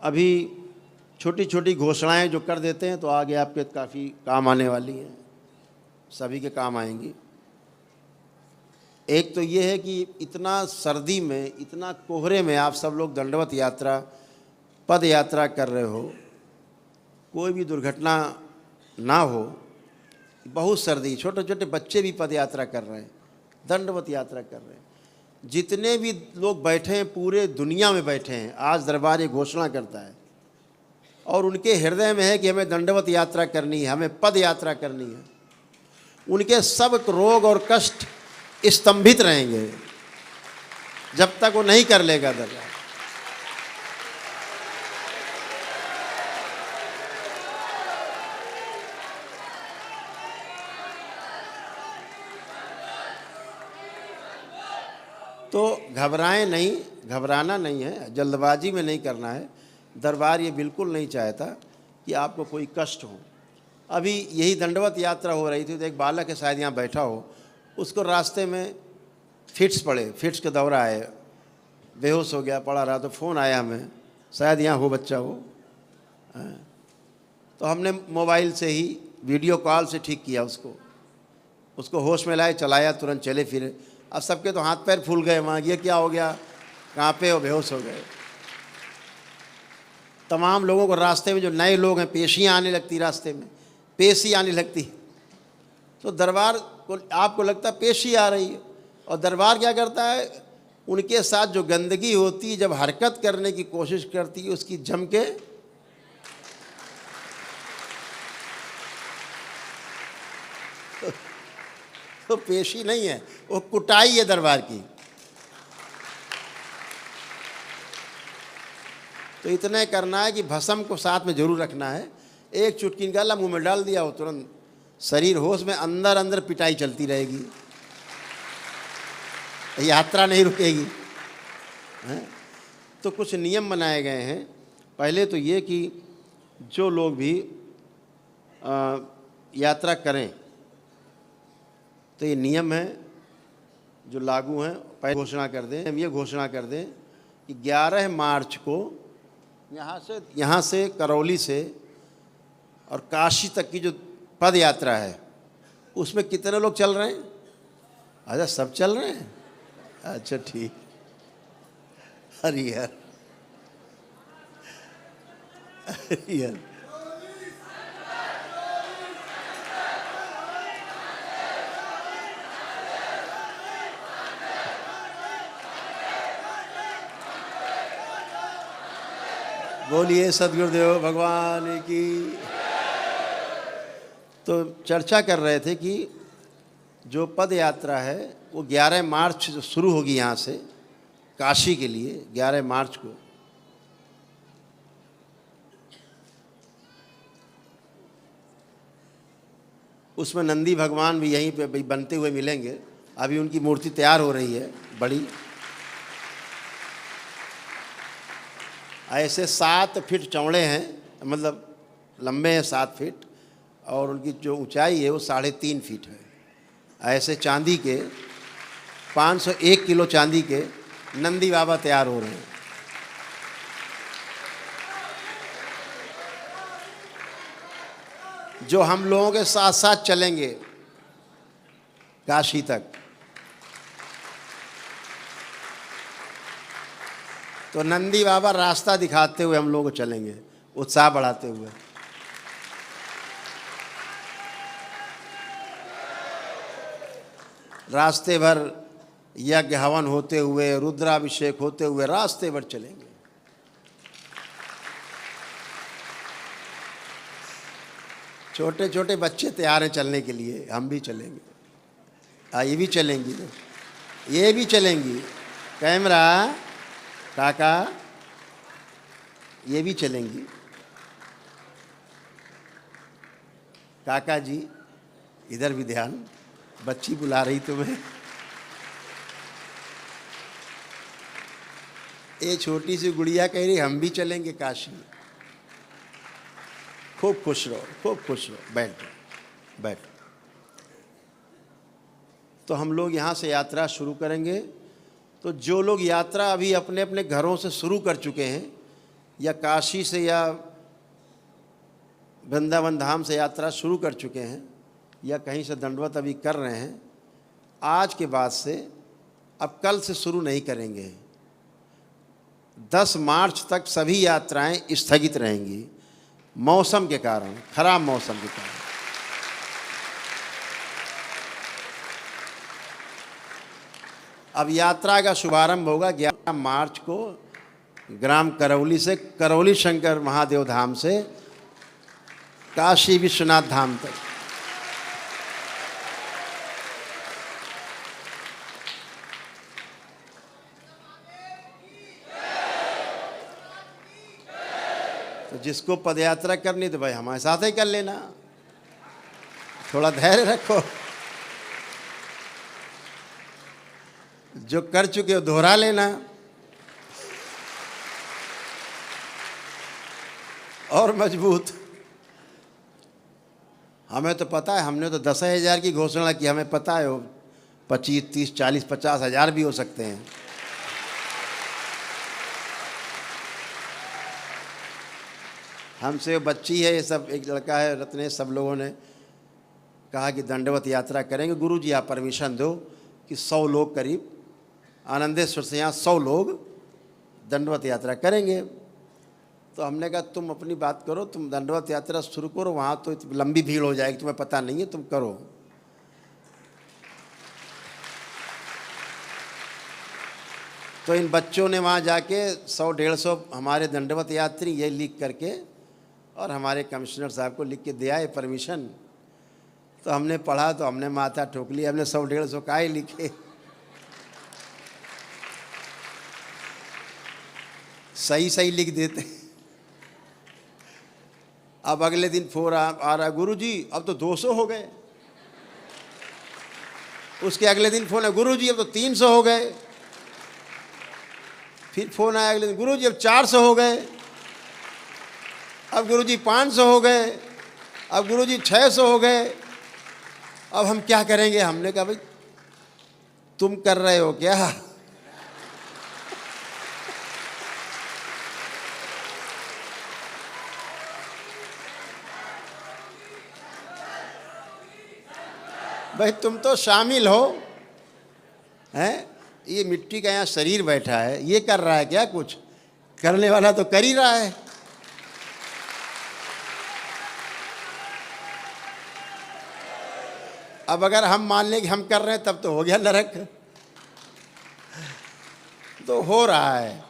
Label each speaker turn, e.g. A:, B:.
A: अभी छोटी छोटी घोषणाएं जो कर देते हैं तो आगे आपके काफ़ी काम आने वाली हैं, सभी के काम आएंगी। एक तो ये है कि इतना सर्दी में, इतना कोहरे में आप सब लोग दंडवत यात्रा, पद यात्रा कर रहे हो, कोई भी दुर्घटना ना हो। बहुत सर्दी, छोटे छोटे बच्चे भी पद यात्रा कर रहे हैं, दंडवत यात्रा कर रहे हैं। जितने भी लोग बैठे हैं, पूरे दुनिया में बैठे हैं, आज दरबार ये घोषणा करता है और उनके हृदय में है कि हमें दंडवत यात्रा करनी है, हमें पद यात्रा करनी है। उनके सब रोग और कष्ट स्तंभित रहेंगे जब तक वो नहीं कर लेगा दरबार। तो घबराएं नहीं, घबराना नहीं है, जल्दबाजी में नहीं करना है। दरबार ये बिल्कुल नहीं चाहता कि आपको कोई कष्ट हो। अभी यही दंडवत यात्रा हो रही थी तो एक बालक है, शायद यहाँ बैठा हो, उसको रास्ते में फिट्स पड़े, फिट्स का दौरा आए, बेहोश हो गया, पड़ा रहा। तो फ़ोन आया हमें, शायद यहाँ हो बच्चा हो, तो हमने मोबाइल से ही वीडियो कॉल से ठीक किया उसको होश में लाए, चलाया, तुरंत चले फिरे। अब सबके तो हाथ पैर फूल गए, वहाँ ये क्या हो गया, कहाँ पे हो, बेहोश हो गए। तमाम लोगों को रास्ते में, जो नए लोग हैं, पेशियाँ आने लगती, रास्ते में पेशी आने लगती। तो दरबार को आपको लगता है पेशी आ रही है, और दरबार क्या करता है, उनके साथ जो गंदगी होती है, जब हरकत करने की कोशिश करती है, उसकी जम के तो पेशी नहीं है, वो कुटाई है दरबार की। तो इतने करना है कि भस्म को साथ में जरूर रखना है। एक चुटकी निकाला, मुंह में डाल दिया, वो तुरंत शरीर होश में, अंदर अंदर पिटाई चलती रहेगी, यात्रा नहीं रुकेगी। तो कुछ नियम बनाए गए हैं। पहले तो ये कि जो लोग भी यात्रा करें, तो ये नियम है जो लागू हैं। पहले घोषणा कर दें, हम ये घोषणा कर दें कि 11 मार्च को यहाँ से करौली से और काशी तक की जो पद यात्रा है, उसमें कितने लोग चल रहे हैं? अच्छा, सब चल रहे हैं, अच्छा ठीक। हरिहर हरिहर बोलिए सद्गुरुदेव भगवान की। तो चर्चा कर रहे थे कि जो पद यात्रा है वो 11 मार्च जो शुरू होगी यहाँ से काशी के लिए, 11 मार्च को। उसमें नंदी भगवान भी यहीं पे बनते हुए मिलेंगे। अभी उनकी मूर्ति तैयार हो रही है, बड़ी, ऐसे 7 फीट चौड़े हैं, मतलब लंबे हैं 7 फीट, और उनकी जो ऊंचाई है वो 3.5 फीट है। ऐसे चांदी के 501 किलो चांदी के नंदी बाबा तैयार हो रहे हैं। जो हम लोगों के साथ साथ चलेंगे काशी तक। तो नंदी बाबा रास्ता दिखाते हुए हम लोग चलेंगे, उत्साह बढ़ाते हुए। रास्ते भर यज्ञ हवन होते हुए, रुद्राभिषेक होते हुए रास्ते भर चलेंगे। छोटे छोटे बच्चे तैयार हैं चलने के लिए, हम भी चलेंगे। ये भी चलेंगी, ये भी चलेंगी। कैमरा काका, ये भी चलेंगी। काका जी इधर भी ध्यान, बच्ची बुला रही तुम्हें। ये छोटी सी गुड़िया कह रही हम भी चलेंगे काशी। खूब खुश रहो, खूब खुश रहो, बैठ। तो हम लोग यहाँ से यात्रा शुरू करेंगे। तो जो लोग यात्रा अभी अपने अपने घरों से शुरू कर चुके हैं, या काशी से या वृंदावन धाम से यात्रा शुरू कर चुके हैं या कहीं से दंडवत अभी कर रहे हैं, आज के बाद से अब कल से शुरू नहीं करेंगे। 10 मार्च तक सभी यात्राएं स्थगित रहेंगी, मौसम के कारण, खराब मौसम के कारण। अब यात्रा का शुभारंभ होगा 11 मार्च को ग्राम करौली से, करौली शंकर महादेव धाम से काशी विश्वनाथ धाम तक। तो जिसको पदयात्रा करनी तो भाई हमारे साथ ही कर लेना, थोड़ा धैर्य रखो। जो कर चुके हो दोहरा लेना और मजबूत। हमें तो पता है, हमने तो 10,000 की घोषणा की, हमें पता है 25, 30, 40, 50 हज़ार भी हो सकते हैं। हमसे बच्ची है, ये सब एक लड़का है रत्नेश, सब लोगों ने कहा कि दंडवत यात्रा करेंगे। गुरुजी आप परमिशन दो कि 100 लोग करीब आनंदेश्वर से यहाँ 100 लोग दंडवत यात्रा करेंगे। तो हमने कहा तुम अपनी बात करो, तुम दंडवत यात्रा शुरू करो, वहाँ तो लंबी भीड़ हो जाएगी, तुम्हें पता नहीं है, तुम करो। तो इन बच्चों ने वहाँ जाके 100-150 हमारे दंडवत यात्री ये लिख करके और हमारे कमिश्नर साहब को लिख के दिया है परमिशन। तो हमने पढ़ा तो हमने माथा ठोक लिया, हमने 100-150 काहे लिखे, सही सही लिख देते। अब अगले दिन फोन आ रहा, गुरुजी अब तो 200 हो गए। उसके अगले दिन फोन है, गुरुजी अब तो 300 हो गए। फिर फोन आया अगले दिन, गुरुजी अब 400 हो गए। अब गुरुजी 500 हो गए। अब गुरुजी 600 हो गए। अब हम क्या करेंगे? हमने कहा भाई तुम कर रहे हो क्या? भाई तुम तो शामिल हो, हैं? ये मिट्टी का यहाँ शरीर बैठा है, ये कर रहा है क्या? कुछ करने वाला तो कर ही रहा है। अब अगर हम मान लें कि हम कर रहे हैं तब तो हो गया नरक। तो हो रहा है।